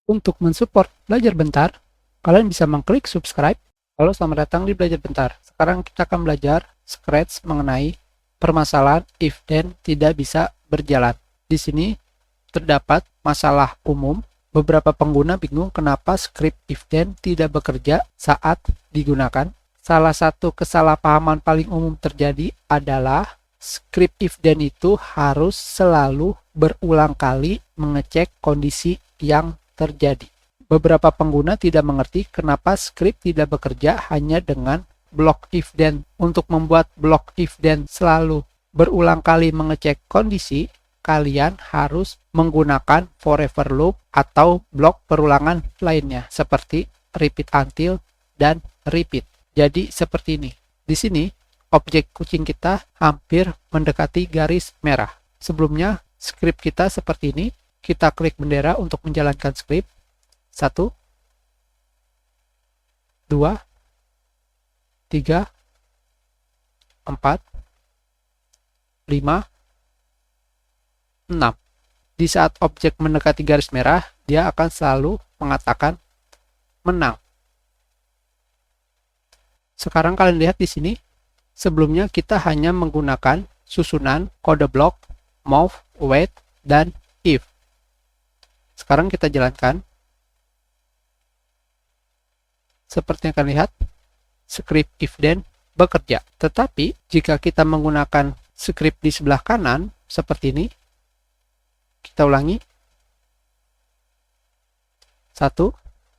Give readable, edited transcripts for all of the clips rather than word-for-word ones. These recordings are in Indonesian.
Untuk mensupport Belajar Bentar, kalian bisa mengklik subscribe. Halo, selamat datang di Belajar Bentar. Sekarang kita akan belajar Scratch mengenai permasalahan if then tidak bisa berjalan. Di sini terdapat masalah umum. Beberapa pengguna bingung kenapa script if then tidak bekerja saat digunakan. Salah satu kesalahpahaman paling umum terjadi adalah script if then itu harus selalu berulang kali mengecek kondisi yang terjadi. Beberapa pengguna tidak mengerti kenapa script tidak bekerja hanya dengan block if then. Untuk membuat block if then selalu berulang kali mengecek kondisi, kalian harus menggunakan forever loop atau blok perulangan lainnya seperti repeat until dan repeat. Jadi seperti ini. Di sini objek kucing kita hampir mendekati garis merah. Sebelumnya script kita seperti ini. Kita klik bendera untuk menjalankan script. 1, 2, 3, 4, 5, 6. Di saat objek mendekati garis merah, dia akan selalu mengatakan menang. Sekarang kalian lihat di sini, sebelumnya kita hanya menggunakan susunan kode blok, move, wait, dan if. Sekarang kita jalankan. Seperti yang kalian lihat, script if then bekerja. Tetapi jika kita menggunakan script di sebelah kanan seperti ini, kita ulangi. 1,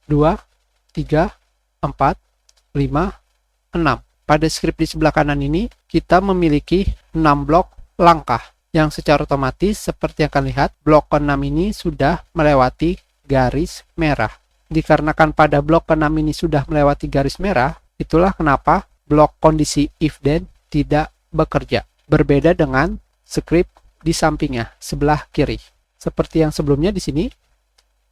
2, 3, 4, 5, 6. Pada script di sebelah kanan ini, kita memiliki 6 blok langkah yang secara otomatis seperti yang kalian lihat, blok ke-6 ini sudah melewati garis merah. Dikarenakan pada blok ke-6 ini sudah melewati garis merah, itulah kenapa blok kondisi if then tidak bekerja. Berbeda dengan script di sampingnya, sebelah kiri. Seperti yang sebelumnya di sini,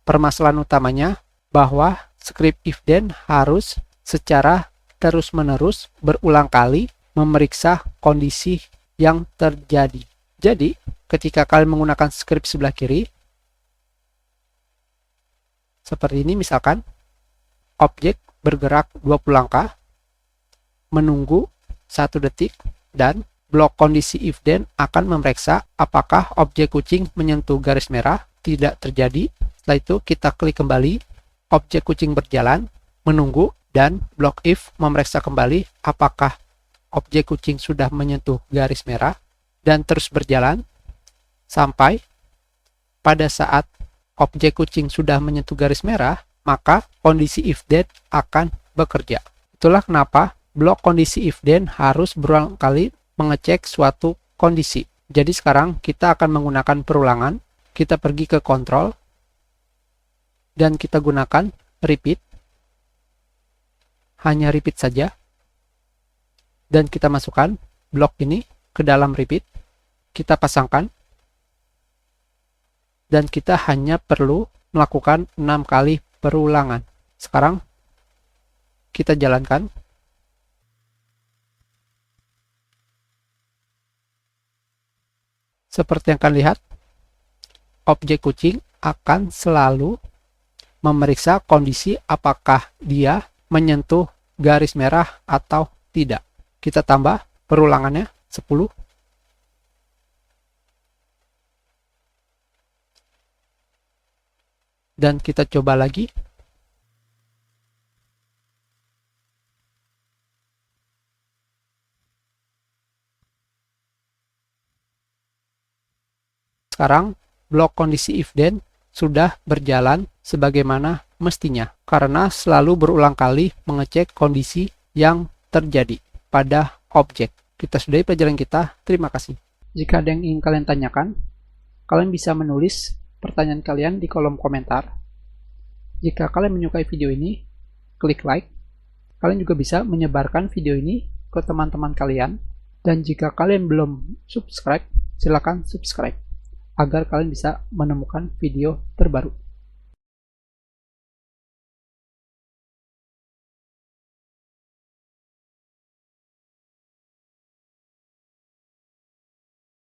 permasalahan utamanya bahwa script if then harus secara terus-menerus berulang kali memeriksa kondisi yang terjadi. Jadi, ketika kalian menggunakan script sebelah kiri, seperti ini misalkan, objek bergerak 20 langkah, menunggu 1 detik, dan blok kondisi if then akan memeriksa apakah objek kucing menyentuh garis merah. Tidak terjadi. Setelah itu kita klik kembali, objek kucing berjalan, menunggu, dan blok if memeriksa kembali apakah objek kucing sudah menyentuh garis merah, dan terus berjalan sampai pada saat objek kucing sudah menyentuh garis merah, maka kondisi if then akan bekerja. Itulah kenapa blok kondisi if then harus berulang kali mengecek suatu kondisi. Jadi sekarang kita akan menggunakan perulangan. Kita pergi ke kontrol dan kita gunakan repeat. Hanya repeat saja. Dan kita masukkan blok ini ke dalam repeat. Kita pasangkan. Dan kita hanya perlu melakukan 6 kali perulangan. Sekarang kita jalankan. Seperti yang kalian lihat, objek kucing akan selalu memeriksa kondisi apakah dia menyentuh garis merah atau tidak. Kita tambah perulangannya 10. Dan kita coba lagi. Sekarang blok kondisi if then sudah berjalan sebagaimana mestinya karena selalu berulang kali mengecek kondisi yang terjadi pada objek. Kita sudahi pelajaran kita. Terima kasih. Jika ada yang ingin kalian tanyakan, kalian bisa menulis pertanyaan kalian di kolom komentar. Jika kalian menyukai video ini, klik like. Kalian juga bisa menyebarkan video ini ke teman-teman kalian. Dan jika kalian belum subscribe, silakan subscribe agar kalian bisa menemukan video terbaru.